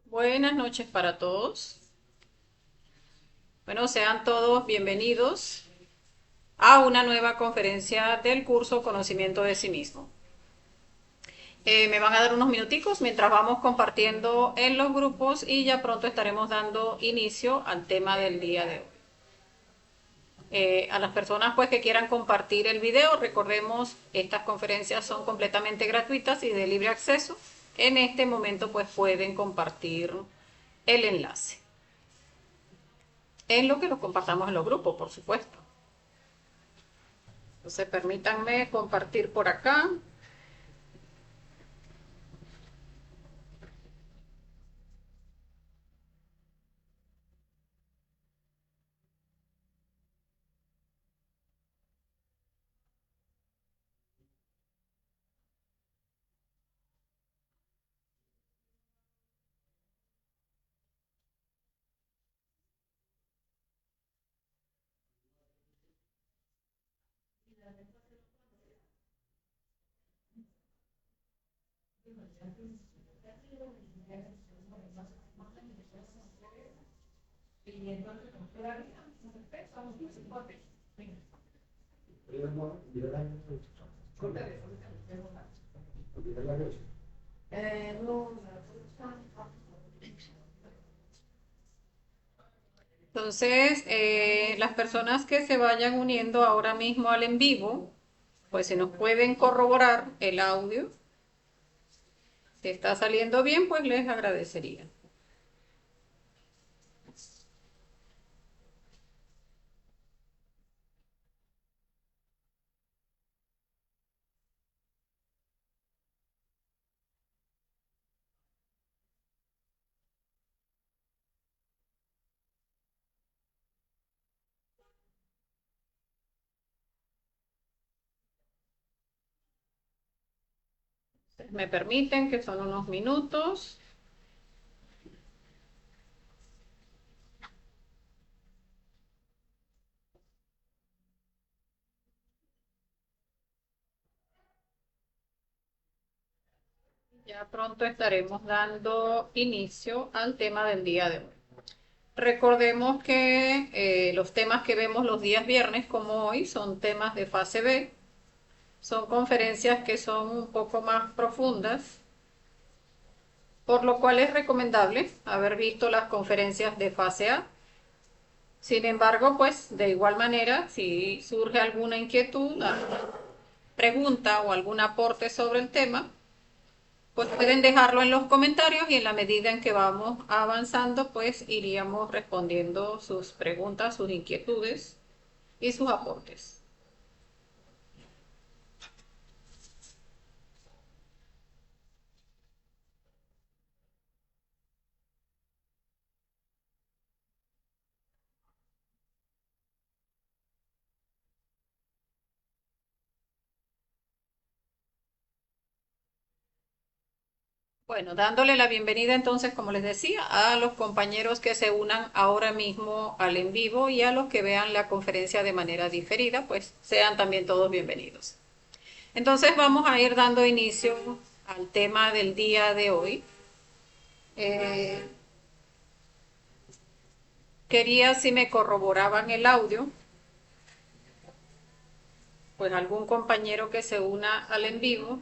Buenas noches para todos. Bueno, sean todos bienvenidos a una nueva conferencia del curso Conocimiento de sí mismo. Me van a dar unos minuticos mientras vamos compartiendo en los grupos y ya pronto estaremos dando inicio al tema del día de hoy. A las personas pues que quieran compartir el video, recordemos, estas conferencias son completamente gratuitas y de libre acceso. En este momento pues pueden compartir el enlace. En lo que lo compartamos en los grupos, por supuesto. Entonces permítanme compartir por acá. Entonces, las personas que se vayan uniendo ahora mismo al en vivo, pues si nos pueden corroborar el audio, si está saliendo bien, pues les agradecería. Me permiten que son unos minutos. Ya pronto estaremos dando inicio al tema del día de hoy. Recordemos que los temas que vemos los días viernes, como hoy, son temas de fase B. Son conferencias que son un poco más profundas, por lo cual es recomendable haber visto las conferencias de fase A. Sin embargo, pues de igual manera, si surge alguna inquietud, alguna pregunta o algún aporte sobre el tema, pues pueden dejarlo en los comentarios y en la medida en que vamos avanzando, pues iríamos respondiendo sus preguntas, sus inquietudes y sus aportes. Bueno, dándole la bienvenida entonces, como les decía, a los compañeros que se unan ahora mismo al en vivo y a los que vean la conferencia de manera diferida, pues sean también todos bienvenidos. Entonces vamos a ir dando inicio al tema del día de hoy. Quería si me corroboraban el audio, pues algún compañero que se una al en vivo.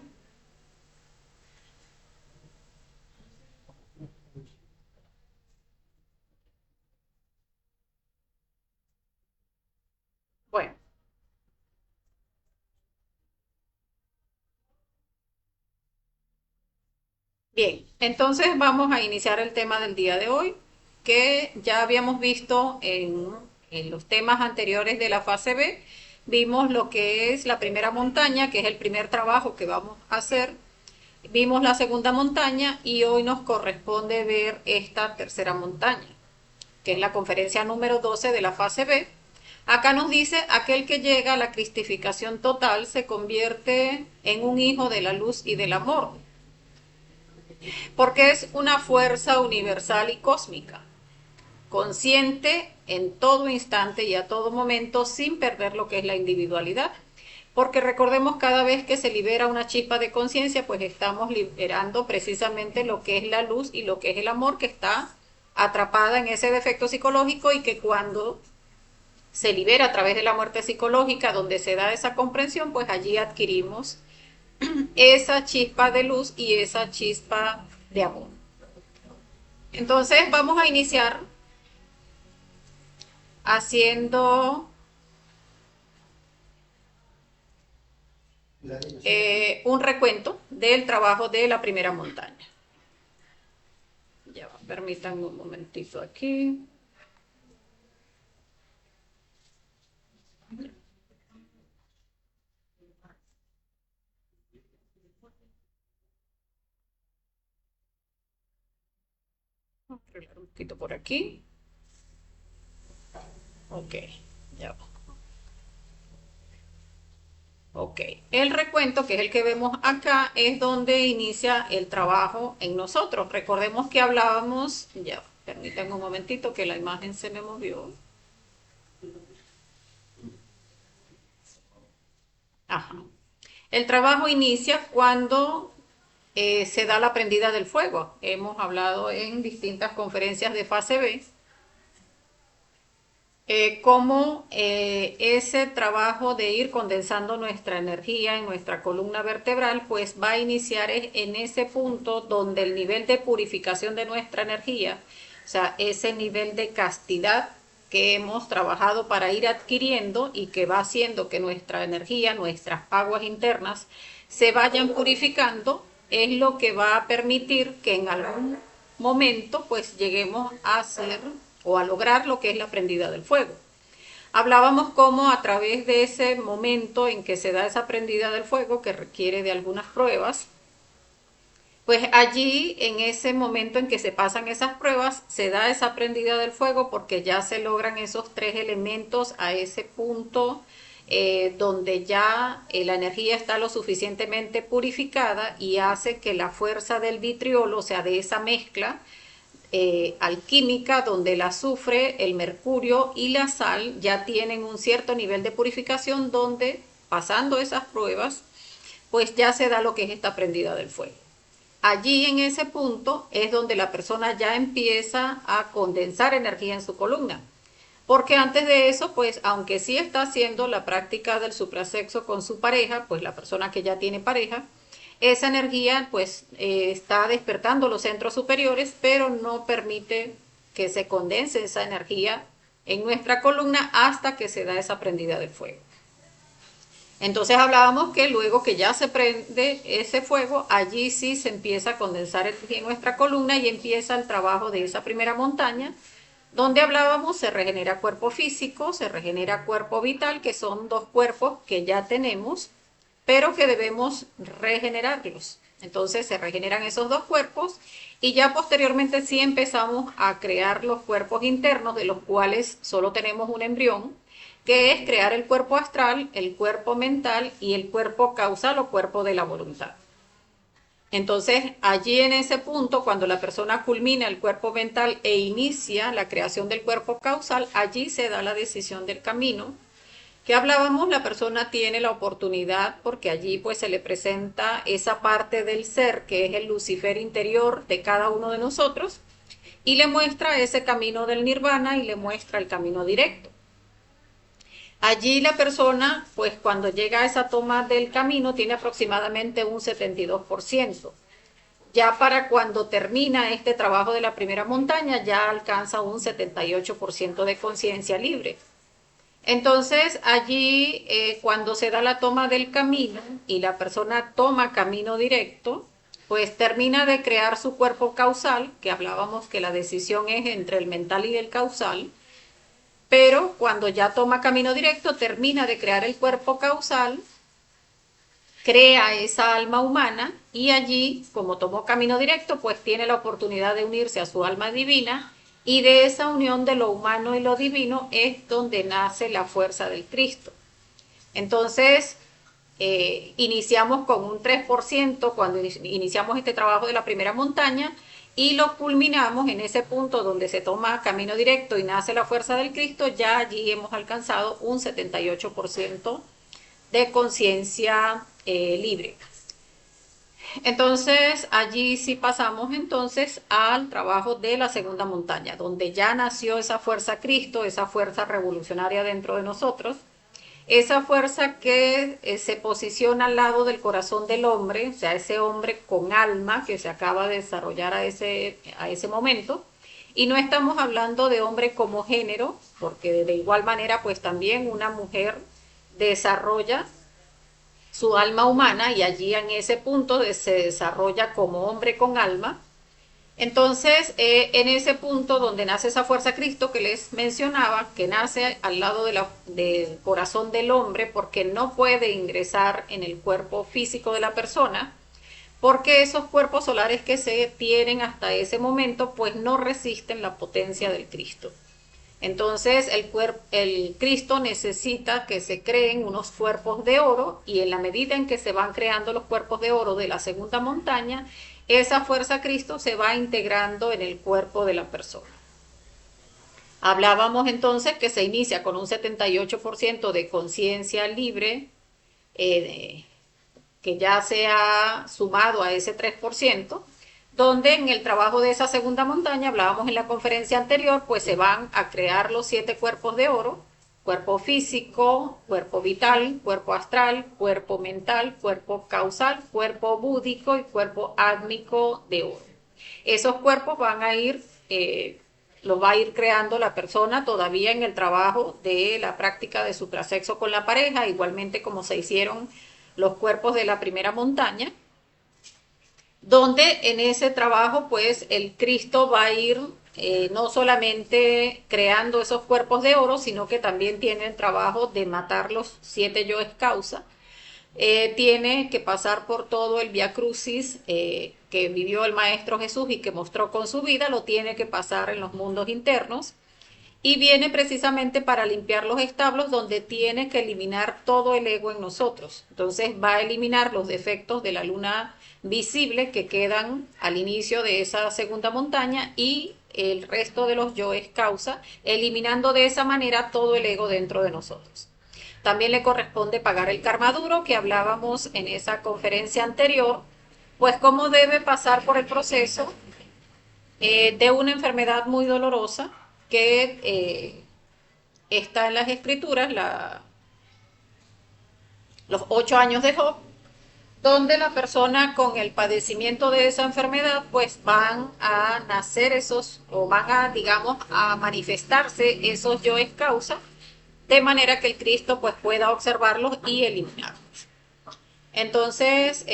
Bueno, bien, entonces vamos a iniciar el tema del día de hoy, que ya habíamos visto en los temas anteriores de la fase B. Vimos lo que es la primera montaña, que es el primer trabajo que vamos a hacer. Vimos la segunda montaña y hoy nos corresponde ver esta tercera montaña, que es la conferencia número 12 de la fase B. Acá nos dice, aquel que llega a la cristificación total se convierte en un hijo de la luz y del amor, porque es una fuerza universal y cósmica. consciente en todo instante y a todo momento sin perder lo que es la individualidad. Porque recordemos, cada vez que se libera una chispa de conciencia, pues estamos liberando precisamente lo que es la luz y lo que es el amor, que está atrapada en ese defecto psicológico, y que cuando se libera a través de la muerte psicológica, donde se da esa comprensión, pues allí adquirimos esa chispa de luz y esa chispa de amor. Entonces vamos a iniciar haciendo un recuento del trabajo de la primera montaña. Ya va, permítanme un momentito aquí. Vamos a arreglar un poquito por aquí. Ok, ya va. Ok, el recuento, que es el que vemos acá, es donde inicia el trabajo en nosotros. Recordemos que hablábamos, ya, permítanme un momentito que la imagen se me movió. Ajá. El trabajo inicia cuando se da la prendida del fuego. Hemos hablado en distintas conferencias de fase B cómo ese trabajo de ir condensando nuestra energía en nuestra columna vertebral, pues va a iniciar en ese punto donde el nivel de purificación de nuestra energía, o sea, ese nivel de castidad que hemos trabajado para ir adquiriendo y que va haciendo que nuestra energía, nuestras aguas internas se vayan purificando, es lo que va a permitir que en algún momento pues lleguemos a ser o a lograr lo que es la prendida del fuego. Hablábamos cómo a través de ese momento en que se da esa prendida del fuego, que requiere de algunas pruebas, pues allí, en ese momento en que se pasan esas pruebas, se da esa prendida del fuego, porque ya se logran esos tres elementos a ese punto donde ya la energía está lo suficientemente purificada y hace que la fuerza del vitriolo, o sea, de esa mezcla alquímica, donde el azufre, el mercurio y la sal ya tienen un cierto nivel de purificación, donde pasando esas pruebas, pues ya se da lo que es esta prendida del fuego. Allí, en ese punto, es donde la persona ya empieza a condensar energía en su columna. Porque antes de eso, pues, aunque sí está haciendo la práctica del suprasexo con su pareja, pues la persona que ya tiene pareja, esa energía pues está despertando los centros superiores, pero no permite que se condense esa energía en nuestra columna hasta que se da esa prendida del fuego. Entonces hablábamos que luego que ya se prende ese fuego, allí sí se empieza a condensar energía en nuestra columna y empieza el trabajo de esa primera montaña, donde hablábamos se regenera cuerpo físico, se regenera cuerpo vital, que son dos cuerpos que ya tenemos, pero que debemos regenerarlos. Entonces se regeneran esos dos cuerpos y ya posteriormente sí empezamos a crear los cuerpos internos, de los cuales solo tenemos un embrión, que es crear el cuerpo astral, el cuerpo mental y el cuerpo causal o cuerpo de la voluntad. Entonces, allí en ese punto, cuando la persona culmina el cuerpo mental e inicia la creación del cuerpo causal, allí se da la decisión del camino que hablábamos. La persona tiene la oportunidad, porque allí pues se le presenta esa parte del ser que es el Lucifer interior de cada uno de nosotros, y le muestra ese camino del nirvana y le muestra el camino directo. Allí la persona, pues cuando llega a esa toma del camino, tiene aproximadamente un 72%. Ya para cuando termina este trabajo de la primera montaña, ya alcanza un 78% de conciencia libre. Entonces allí cuando se da la toma del camino y la persona toma camino directo, pues termina de crear su cuerpo causal, que hablábamos que la decisión es entre el mental y el causal, pero cuando ya toma camino directo, termina de crear el cuerpo causal, crea esa alma humana, y allí, como tomó camino directo, pues tiene la oportunidad de unirse a su alma divina, y de esa unión de lo humano y lo divino es donde nace la fuerza del Cristo. Entonces, iniciamos con un 3% cuando iniciamos este trabajo de la primera montaña, y lo culminamos en ese punto donde se toma camino directo y nace la fuerza del Cristo, ya allí hemos alcanzado un 78% de conciencia libre. Entonces, allí sí pasamos entonces al trabajo de la segunda montaña, donde ya nació esa fuerza Cristo, esa fuerza revolucionaria dentro de nosotros, esa fuerza que se posiciona al lado del corazón del hombre, o sea, ese hombre con alma que se acaba de desarrollar a ese momento. Y no estamos hablando de hombre como género, porque de igual manera, pues también una mujer desarrolla su alma humana y allí en ese punto se desarrolla como hombre con alma. Entonces, en ese punto donde nace esa fuerza Cristo que les mencionaba, que nace al lado del corazón del hombre porque no puede ingresar en el cuerpo físico de la persona, porque esos cuerpos solares que se tienen hasta ese momento pues no resisten la potencia del Cristo. Entonces el Cristo necesita que se creen unos cuerpos de oro y en la medida en que se van creando los cuerpos de oro de la segunda montaña, esa fuerza Cristo se va integrando en el cuerpo de la persona. Hablábamos entonces que se inicia con un 78% de conciencia libre, que ya se ha sumado a ese 3%, donde en el trabajo de esa segunda montaña, hablábamos en la conferencia anterior, pues se van a crear los 7 cuerpos de oro: cuerpo físico, cuerpo vital, cuerpo astral, cuerpo mental, cuerpo causal, cuerpo búdico y cuerpo átmico de oro. Esos cuerpos van a ir, los va a ir creando la persona todavía en el trabajo de la práctica de suprasexo con la pareja, igualmente como se hicieron los cuerpos de la primera montaña, donde en ese trabajo pues el Cristo va a ir no solamente creando esos cuerpos de oro, sino que también tiene el trabajo de matar los 7 yoes causa. Tiene que pasar por todo el Vía Crucis que vivió el Maestro Jesús y que mostró con su vida, lo tiene que pasar en los mundos internos. Y viene precisamente para limpiar los establos donde tiene que eliminar todo el ego en nosotros. Entonces va a eliminar los defectos de la luna visible que quedan al inicio de esa segunda montaña y el resto de los yoes causa, eliminando de esa manera todo el ego dentro de nosotros. También le corresponde pagar el karma duro que hablábamos en esa conferencia anterior, pues cómo debe pasar por el proceso de una enfermedad muy dolorosa que está en las escrituras, los 8 años de Job, donde la persona con el padecimiento de esa enfermedad pues van a nacer esos, o van a, digamos, a manifestarse esos yoes causa, de manera que el Cristo pues pueda observarlos y eliminarlos. Entonces,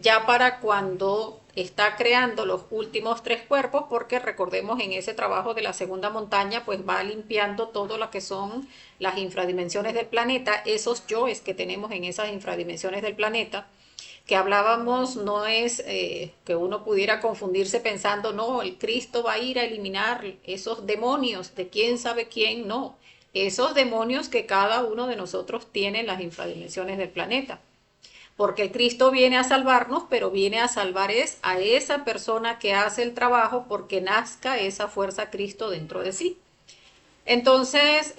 ya para cuando está creando los últimos 3 cuerpos, porque recordemos en ese trabajo de la segunda montaña, pues va limpiando todo lo que son las infradimensiones del planeta, esos yoes que tenemos en esas infradimensiones del planeta, que hablábamos, no es que uno pudiera confundirse pensando, no, el Cristo va a ir a eliminar esos demonios de quién sabe quién, no, esos demonios que cada uno de nosotros tiene en las infradimensiones del planeta. Porque Cristo viene a salvarnos, pero viene a salvar a esa persona que hace el trabajo porque nazca esa fuerza Cristo dentro de sí. Entonces,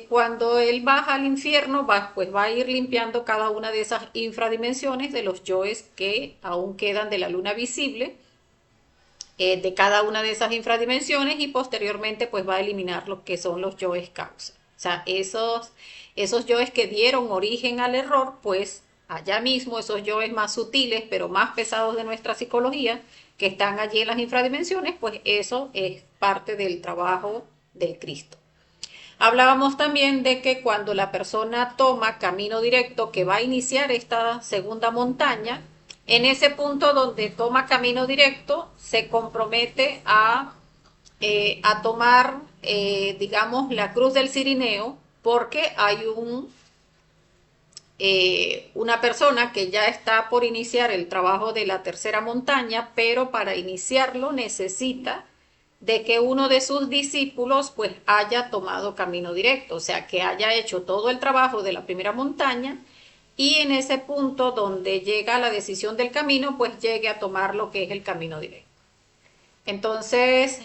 cuando Él baja al infierno, pues va a ir limpiando cada una de esas infradimensiones de los yoes que aún quedan de la luna visible, de cada una de esas infradimensiones, y posteriormente pues va a eliminar lo que son los yoes causa. O sea, esos yoes que dieron origen al error, pues allá mismo esos yoes más sutiles pero más pesados de nuestra psicología que están allí en las infradimensiones, pues eso es parte del trabajo del Cristo. Hablábamos también de que cuando la persona toma camino directo, que va a iniciar esta segunda montaña, en ese punto donde toma camino directo se compromete a tomar, digamos, la cruz del Cirineo, porque hay una persona que ya está por iniciar el trabajo de la tercera montaña, pero para iniciarlo necesita de que uno de sus discípulos pues haya tomado camino directo, o sea, que haya hecho todo el trabajo de la primera montaña y en ese punto donde llega la decisión del camino, pues llegue a tomar lo que es el camino directo. Entonces,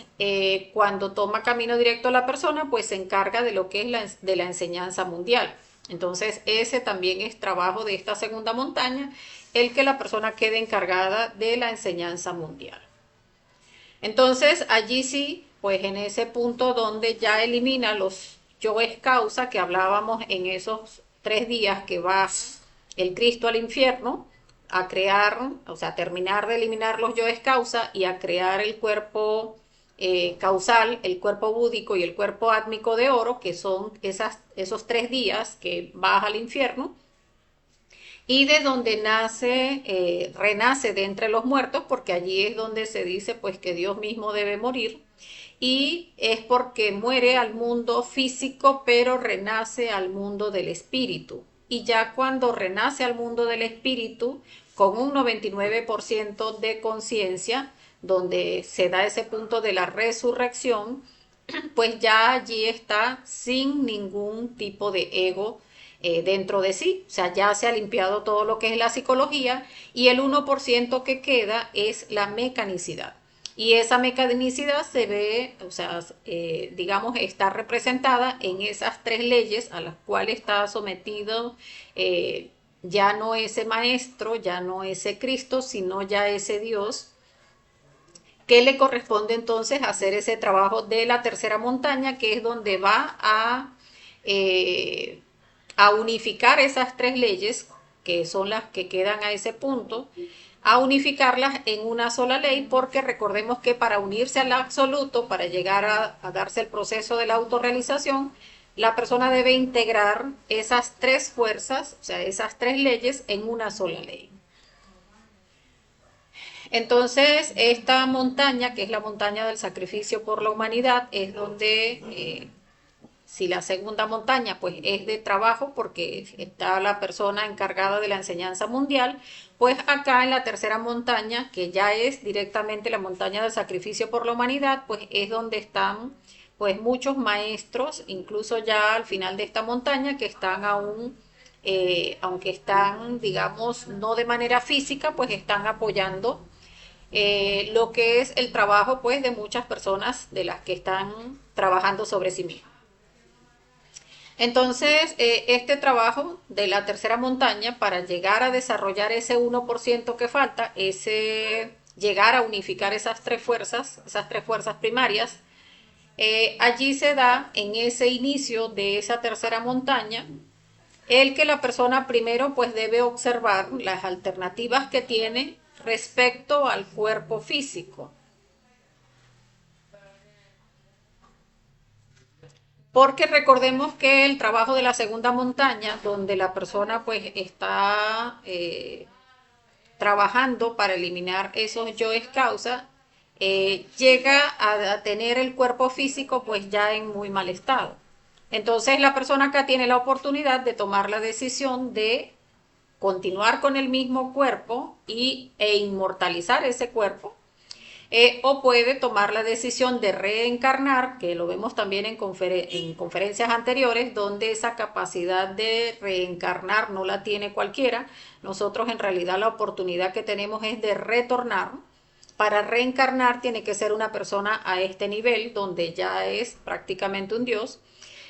cuando toma camino directo la persona, pues se encarga de lo que es de la enseñanza mundial. Entonces, ese también es trabajo de esta segunda montaña, el que la persona quede encargada de la enseñanza mundial. Entonces, allí sí, pues en ese punto donde ya elimina los yoes causa que hablábamos en esos 3 días que va el Cristo al infierno a crear, o sea, terminar de eliminar los yoes causa y a crear el cuerpo causal, el cuerpo búdico y el cuerpo átmico de oro, que son esos 3 días que vas al infierno, y de donde nace, renace de entre los muertos, porque allí es donde se dice pues que Dios mismo debe morir, y es porque muere al mundo físico, pero renace al mundo del espíritu. Y ya cuando renace al mundo del espíritu, con un 99% de conciencia, donde se da ese punto de la resurrección, pues ya allí está sin ningún tipo de ego dentro de sí. O sea, ya se ha limpiado todo lo que es la psicología y el 1% que queda es la mecanicidad. Y esa mecanicidad se ve, o sea, digamos, está representada en esas 3 leyes a las cuales está sometido ya no ese maestro, ya no ese Cristo, sino ya ese Dios, que le corresponde entonces hacer ese trabajo de la tercera montaña, que es donde va eh, a unificar esas 3 leyes, que son las que quedan a ese punto, a unificarlas en una sola ley, porque recordemos que para unirse al absoluto, para llegar a darse el proceso de la autorrealización, la persona debe integrar esas 3 fuerzas, o sea, esas 3 leyes en una sola ley. Entonces, esta montaña, que es la montaña del sacrificio por la humanidad, es donde, si la segunda montaña, pues es de trabajo, porque está la persona encargada de la enseñanza mundial, pues acá en la tercera montaña, que ya es directamente la montaña del sacrificio por la humanidad, pues es donde están pues muchos maestros, incluso ya al final de esta montaña, que están aún, aunque están, digamos, no de manera física, pues están apoyando lo que es el trabajo pues de muchas personas de las que están trabajando sobre sí mismas. Entonces, este trabajo de la tercera montaña para llegar a desarrollar ese 1% que falta, ese llegar a unificar esas tres fuerzas primarias, allí se da en ese inicio de esa tercera montaña el que la persona primero pues debe observar las alternativas que tiene respecto al cuerpo físico. Porque recordemos que el trabajo de la segunda montaña, donde la persona pues está trabajando para eliminar esos yoes causa, llega a tener el cuerpo físico pues ya en muy mal estado. Entonces la persona acá tiene la oportunidad de tomar la decisión de continuar con el mismo cuerpo e inmortalizar ese cuerpo, o puede tomar la decisión de reencarnar, que lo vemos también en conferencias anteriores, donde esa capacidad de reencarnar no la tiene cualquiera. Nosotros en realidad la oportunidad que tenemos es de retornar. Para reencarnar tiene que ser una persona a este nivel, donde ya es prácticamente un dios.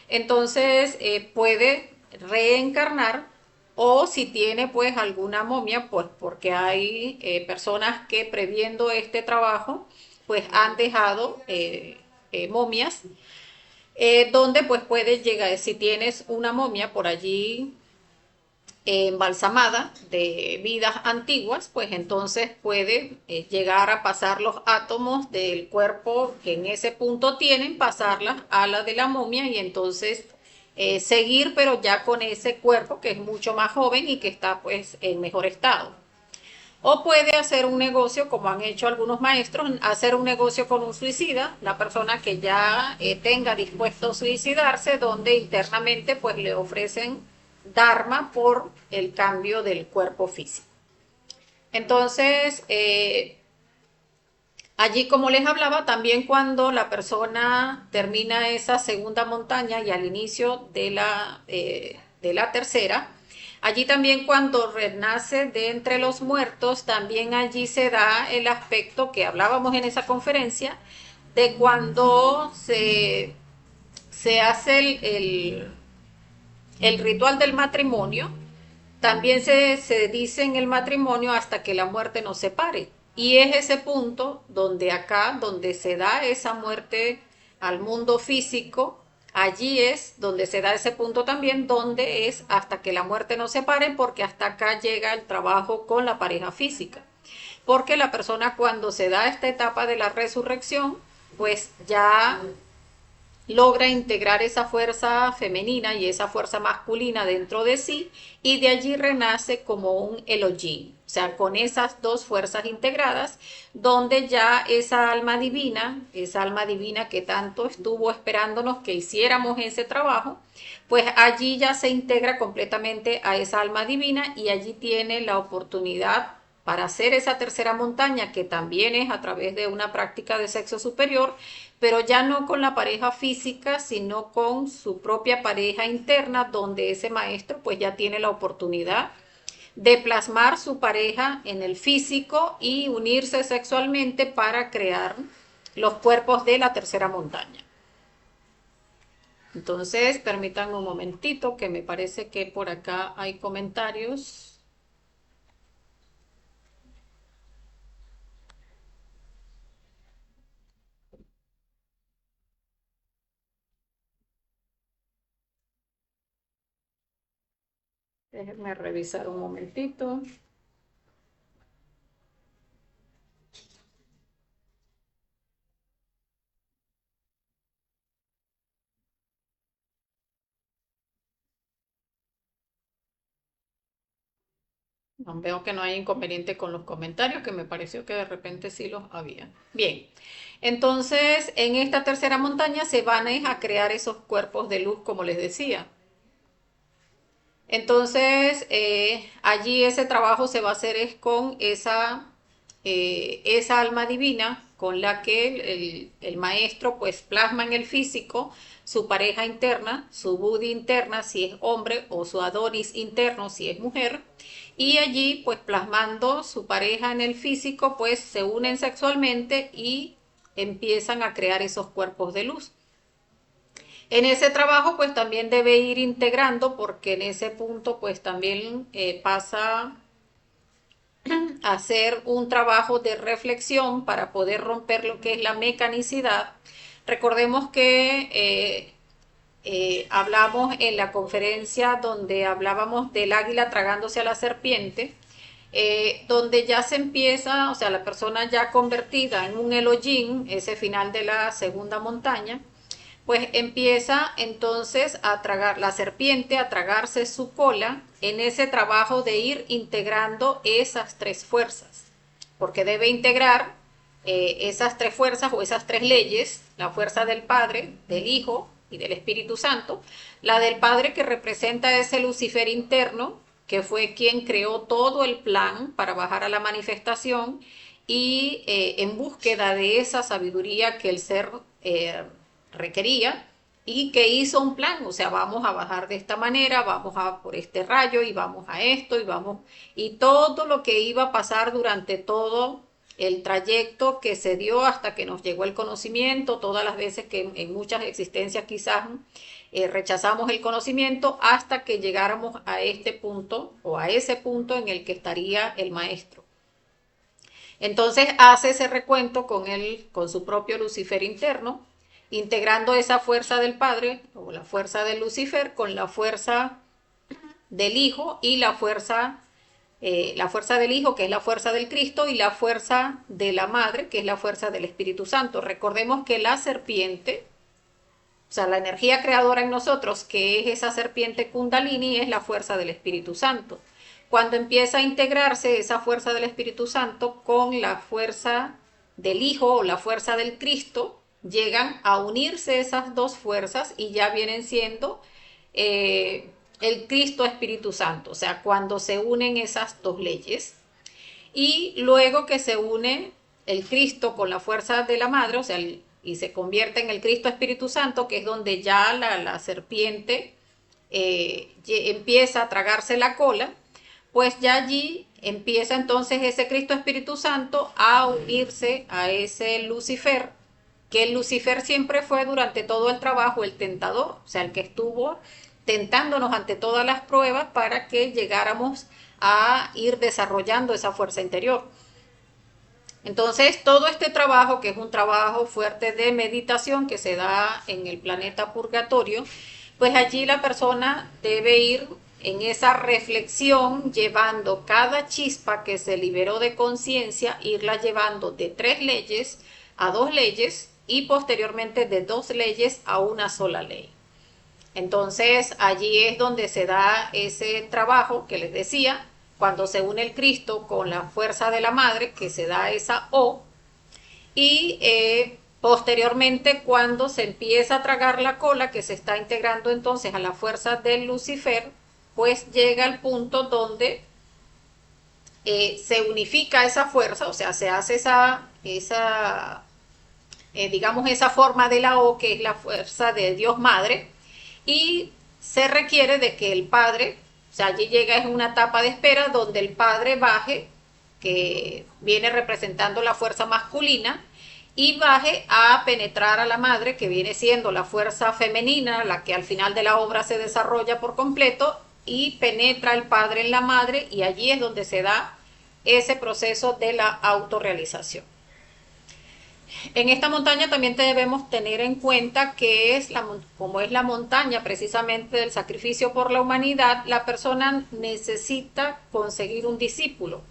Entonces puede reencarnar, o si tiene pues alguna momia, pues porque hay personas que previendo este trabajo pues han dejado momias, donde pues puede llegar, si tienes una momia por allí embalsamada de vidas antiguas, pues entonces puede llegar a pasar los átomos del cuerpo que en ese punto tienen, pasarlas a la de la momia y entonces seguir, pero ya con ese cuerpo que es mucho más joven y que está pues en mejor estado. O puede hacer un negocio, como han hecho algunos maestros, hacer un negocio con un suicida, la persona que ya tenga dispuesto a suicidarse, donde internamente pues le ofrecen Dharma por el cambio del cuerpo físico. Entonces, allí como les hablaba, también cuando la persona termina esa segunda montaña y al inicio de la tercera, Allí también cuando renace de entre los muertos, también allí se da el aspecto que hablábamos en esa conferencia, de cuando se hace el ritual del matrimonio, también se dice en el matrimonio hasta que la muerte nos separe. Y es ese punto donde acá, donde se da esa muerte al mundo físico, allí es donde se da ese punto también, donde es hasta que la muerte nos separe, porque hasta acá llega el trabajo con la pareja física. Porque la persona cuando se da esta etapa de la resurrección, pues ya logra integrar esa fuerza femenina y esa fuerza masculina dentro de sí y de allí renace como un Elohim, o sea, con esas dos fuerzas integradas, donde ya esa alma divina que tanto estuvo esperándonos que hiciéramos ese trabajo, pues allí ya se integra completamente a esa alma divina y allí tiene la oportunidad para hacer esa tercera montaña, que también es a través de una práctica de sexo superior, pero ya no con la pareja física, sino con su propia pareja interna, donde ese maestro pues ya tiene la oportunidad de plasmar su pareja en el físico y unirse sexualmente para crear los cuerpos de la tercera montaña. Entonces, permítanme un momentito, que me parece que por acá hay comentarios. Déjenme revisar un momentito. No, veo que no hay inconveniente con los comentarios, que me pareció que de repente sí los había. Bien, entonces en esta tercera montaña se van a crear esos cuerpos de luz, como les decía. Entonces, allí ese trabajo se va a hacer es con esa alma divina con la que el maestro pues plasma en el físico su pareja interna, su Buddhi interna si es hombre o su Adonis interno si es mujer, y allí pues plasmando su pareja en el físico pues se unen sexualmente y empiezan a crear esos cuerpos de luz. En ese trabajo pues también debe ir integrando, porque en ese punto pues también pasa a hacer un trabajo de reflexión para poder romper lo que es la mecanicidad. Recordemos que hablamos en la conferencia donde hablábamos del águila tragándose a la serpiente, donde ya se empieza, o sea, la persona ya convertida en un Elohim, ese final de la segunda montaña, pues empieza entonces a tragar la serpiente, a tragarse su cola en ese trabajo de ir integrando esas tres fuerzas, porque debe integrar esas tres fuerzas o esas tres leyes, la fuerza del Padre, del Hijo y del Espíritu Santo, la del Padre que representa ese Lucifer interno, que fue quien creó todo el plan para bajar a la manifestación y en búsqueda de esa sabiduría que el ser requería, y que hizo un plan, o sea, vamos a bajar de esta manera, vamos a por este rayo y vamos a esto y vamos, y todo lo que iba a pasar durante todo el trayecto que se dio hasta que nos llegó el conocimiento, todas las veces que en muchas existencias quizás rechazamos el conocimiento, hasta que llegáramos a este punto o a ese punto en el que estaría el maestro. Entonces hace ese recuento con él, con su propio Lucifer interno, integrando esa fuerza del Padre o la fuerza del Lucifer con la fuerza del Hijo y la fuerza del Hijo, que es la fuerza del Cristo, y la fuerza de la Madre, que es la fuerza del Espíritu Santo. Recordemos que la serpiente, o sea, la energía creadora en nosotros, que es esa serpiente Kundalini, es la fuerza del Espíritu Santo. Cuando empieza a integrarse esa fuerza del Espíritu Santo con la fuerza del Hijo o la fuerza del Cristo, llegan a unirse esas dos fuerzas y ya vienen siendo el Cristo Espíritu Santo. O sea, cuando se unen esas dos leyes. Y luego que se une el Cristo con la fuerza de la Madre, o sea, y se convierte en el Cristo Espíritu Santo, que es donde ya la serpiente empieza a tragarse la cola, pues ya allí empieza entonces ese Cristo Espíritu Santo a unirse a ese Lucifer, que el Lucifer siempre fue durante todo el trabajo el tentador, o sea, el que estuvo tentándonos ante todas las pruebas para que llegáramos a ir desarrollando esa fuerza interior. Entonces, todo este trabajo, que es un trabajo fuerte de meditación que se da en el planeta Purgatorio, pues allí la persona debe ir en esa reflexión llevando cada chispa que se liberó de conciencia, irla llevando de 3 leyes a 2 leyes y posteriormente de 2 leyes a una sola ley. Entonces allí es donde se da ese trabajo que les decía, cuando se une el Cristo con la fuerza de la madre, que se da esa O, y posteriormente cuando se empieza a tragar la cola, que se está integrando entonces a la fuerza del Lucifer, pues llega al punto donde se unifica esa fuerza, o sea, se hace digamos, esa forma de la O, que es la fuerza de Dios Madre, y se requiere de que el Padre, o sea, allí llega es una etapa de espera donde el Padre baje, que viene representando la fuerza masculina, y baje a penetrar a la madre, que viene siendo la fuerza femenina, la que al final de la obra se desarrolla por completo, y penetra el Padre en la madre, y allí es donde se da ese proceso de la autorrealización. En esta montaña también debemos tener en cuenta que como es la montaña precisamente del sacrificio por la humanidad, la persona necesita conseguir un discípulo.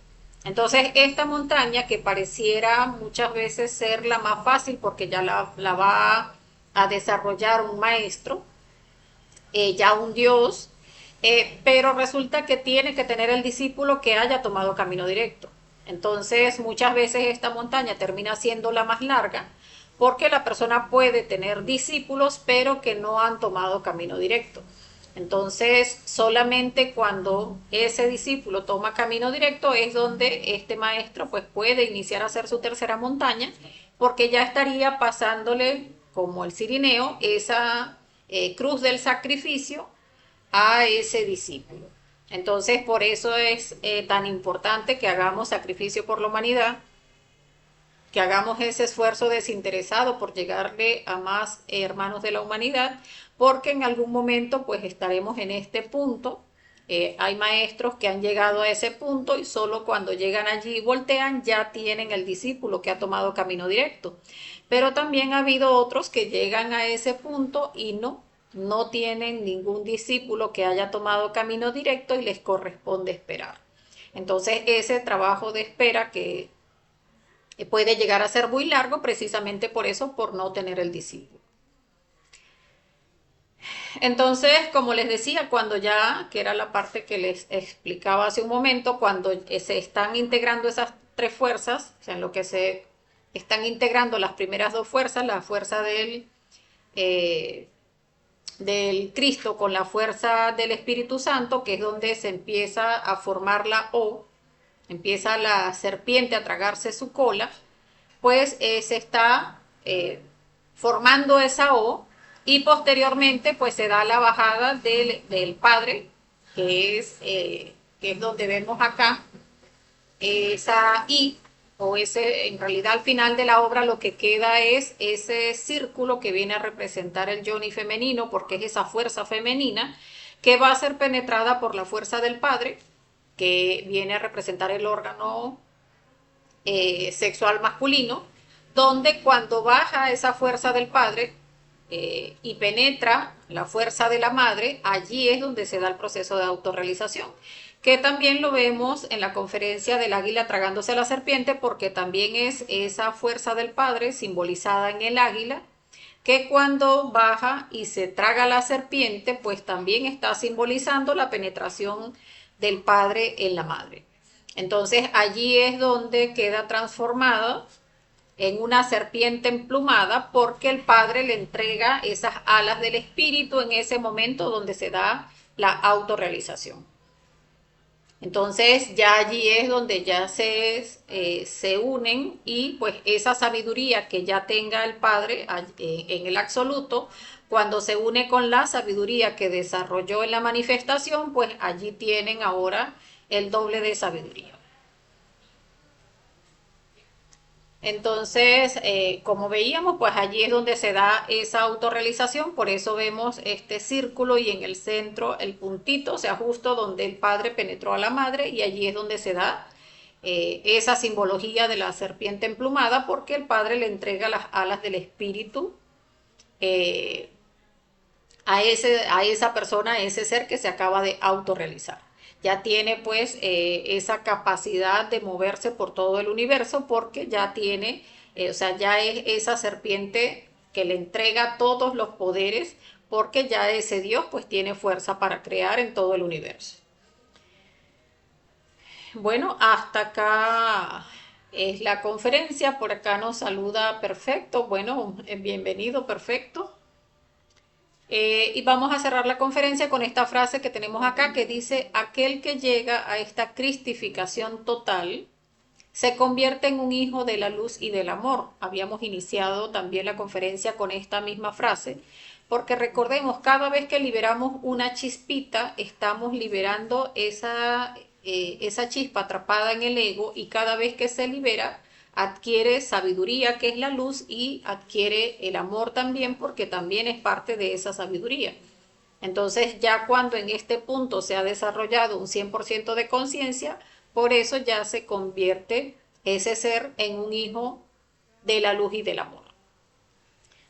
Entonces esta montaña, que pareciera muchas veces ser la más fácil porque ya la va a desarrollar un maestro, ya un Dios, pero resulta que tiene que tener el discípulo que haya tomado camino directo. Entonces muchas veces esta montaña termina siendo la más larga porque la persona puede tener discípulos pero que no han tomado camino directo. Entonces solamente cuando ese discípulo toma camino directo es donde este maestro pues puede iniciar a hacer su tercera montaña, porque ya estaría pasándole como el cirineo esa cruz del sacrificio a ese discípulo. Entonces, por eso es tan importante que hagamos sacrificio por la humanidad, que hagamos ese esfuerzo desinteresado por llegarle a más hermanos de la humanidad, porque en algún momento pues estaremos en este punto. Hay maestros que han llegado a ese punto y solo cuando llegan allí y voltean ya tienen el discípulo que ha tomado camino directo. Pero también ha habido otros que llegan a ese punto y no tienen ningún discípulo que haya tomado camino directo y les corresponde esperar. Entonces ese trabajo de espera que puede llegar a ser muy largo precisamente por eso, por no tener el discípulo. Entonces, como les decía, cuando ya, que era la parte que les explicaba hace un momento, cuando se están integrando esas 3 fuerzas, o sea, en lo que se están integrando las primeras 2 fuerzas, la fuerza del Cristo con la fuerza del Espíritu Santo, que es donde se empieza a formar la O, empieza la serpiente a tragarse su cola, pues se está formando esa O, y posteriormente pues se da la bajada del Padre, que es donde vemos acá esa I, o en realidad al final de la obra lo que queda es ese círculo que viene a representar el yoni femenino, porque es esa fuerza femenina que va a ser penetrada por la fuerza del Padre, que viene a representar el órgano sexual masculino, donde cuando baja esa fuerza del Padre y penetra la fuerza de la madre, allí es donde se da el proceso de autorrealización, que también lo vemos en la conferencia del águila tragándose a la serpiente, porque también es esa fuerza del Padre simbolizada en el águila, que cuando baja y se traga la serpiente, pues también está simbolizando la penetración del Padre en la madre. Entonces allí es donde queda transformada en una serpiente emplumada, porque el Padre le entrega esas alas del espíritu en ese momento donde se da la autorrealización. Entonces ya allí es donde ya se unen y pues esa sabiduría que ya tenga el Padre en el absoluto, cuando se une con la sabiduría que desarrolló en la manifestación, pues allí tienen ahora el doble de sabiduría. Entonces, como veíamos, pues allí es donde se da esa autorrealización, por eso vemos este círculo y en el centro el puntito, o sea, justo donde el padre penetró a la madre y allí es donde se da esa simbología de la serpiente emplumada, porque el padre le entrega las alas del espíritu eh, a esa persona, a ese ser que se acaba de autorrealizar. Ya tiene pues esa capacidad de moverse por todo el universo porque ya tiene, o sea, ya es esa serpiente que le entrega todos los poderes porque ya ese Dios pues tiene fuerza para crear en todo el universo. Bueno, hasta acá es la conferencia, por acá nos saluda Perfecto, bueno, bienvenido Perfecto. Y vamos a cerrar la conferencia con esta frase que tenemos acá que dice, aquel que llega a esta cristificación total se convierte en un hijo de la luz y del amor. Habíamos iniciado también la conferencia con esta misma frase, porque recordemos, cada vez que liberamos una chispita, estamos liberando esa chispa atrapada en el ego y cada vez que se libera, adquiere sabiduría, que es la luz, y adquiere el amor también, porque también es parte de esa sabiduría. Entonces, ya cuando en este punto se ha desarrollado un 100% de conciencia, por eso ya se convierte ese ser en un hijo de la luz y del amor.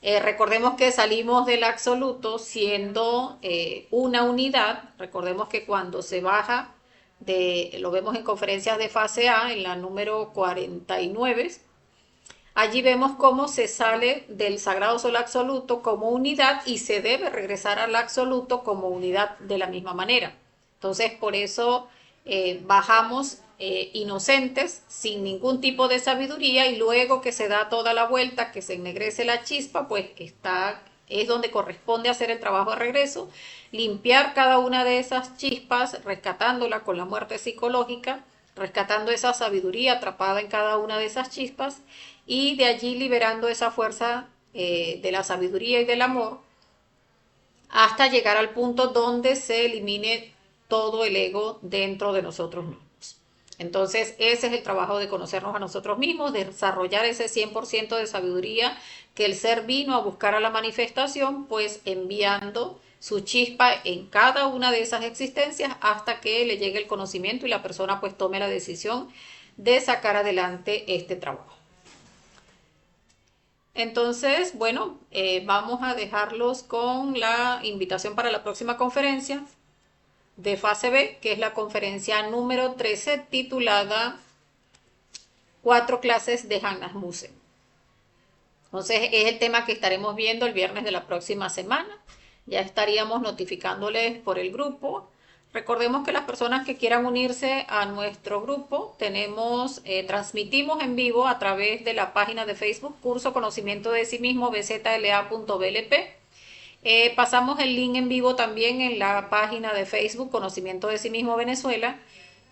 Recordemos que salimos del absoluto siendo una unidad. Recordemos que cuando se baja lo vemos en conferencias de fase A, en la número 49, allí vemos cómo se sale del sagrado sol absoluto como unidad y se debe regresar al absoluto como unidad de la misma manera. Entonces, por eso bajamos inocentes, sin ningún tipo de sabiduría, y luego que se da toda la vuelta, que se ennegrece la chispa, pues es donde corresponde hacer el trabajo de regreso, limpiar cada una de esas chispas, rescatándola con la muerte psicológica, rescatando esa sabiduría atrapada en cada una de esas chispas, y de allí liberando esa fuerza de la sabiduría y del amor, hasta llegar al punto donde se elimine todo el ego dentro de nosotros mismos. Entonces, ese es el trabajo de conocernos a nosotros mismos, de desarrollar ese 100% de sabiduría que el ser vino a buscar a la manifestación, pues enviando su chispa en cada una de esas existencias hasta que le llegue el conocimiento y la persona pues tome la decisión de sacar adelante este trabajo. Entonces, bueno, vamos a dejarlos con la invitación para la próxima conferencia de fase B, que es la conferencia número 13, titulada 4 clases de Hannas Musen. Entonces, es el tema que estaremos viendo el viernes de la próxima semana. Ya estaríamos notificándoles por el grupo. Recordemos que las personas que quieran unirse a nuestro grupo, transmitimos en vivo a través de la página de Facebook Curso Conocimiento de Sí Mismo bzla.blp. Pasamos el link en vivo también en la página de Facebook Conocimiento de Sí Mismo Venezuela,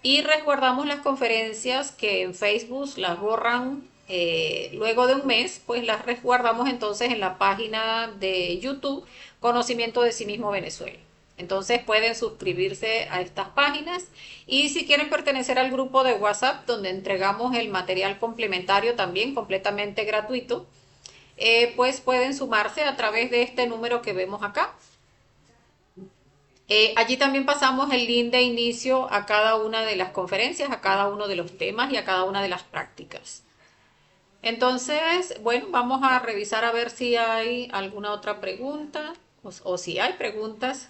y resguardamos las conferencias que en Facebook las borran luego de un mes, pues las resguardamos entonces en la página de YouTube Conocimiento de Sí Mismo Venezuela. Entonces pueden suscribirse a estas páginas, y si quieren pertenecer al grupo de WhatsApp donde entregamos el material complementario también completamente gratuito, pues pueden sumarse a través de este número que vemos acá. Allí también pasamos el link de inicio a cada una de las conferencias, a cada uno de los temas y a cada una de las prácticas. Entonces, bueno, vamos a revisar a ver si hay alguna otra pregunta o si hay preguntas.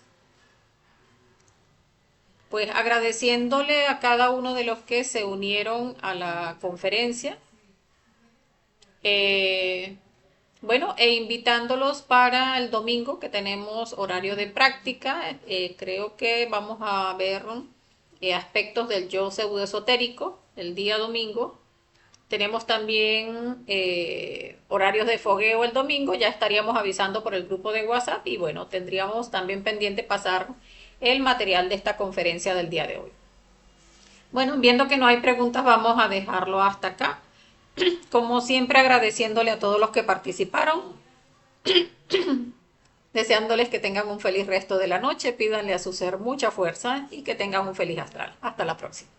Pues agradeciéndole a cada uno de los que se unieron a la conferencia. Bueno, e invitándolos para el domingo, que tenemos horario de práctica. Creo que vamos a ver aspectos del yo pseudoesotérico el día domingo. Tenemos también horarios de fogueo el domingo. Ya estaríamos avisando por el grupo de WhatsApp, y bueno, tendríamos también pendiente pasar el material de esta conferencia del día de hoy. Bueno, viendo que no hay preguntas, vamos a dejarlo hasta acá. Como siempre, agradeciéndole a todos los que participaron, deseándoles que tengan un feliz resto de la noche, pídanle a su ser mucha fuerza y que tengan un feliz astral. Hasta la próxima.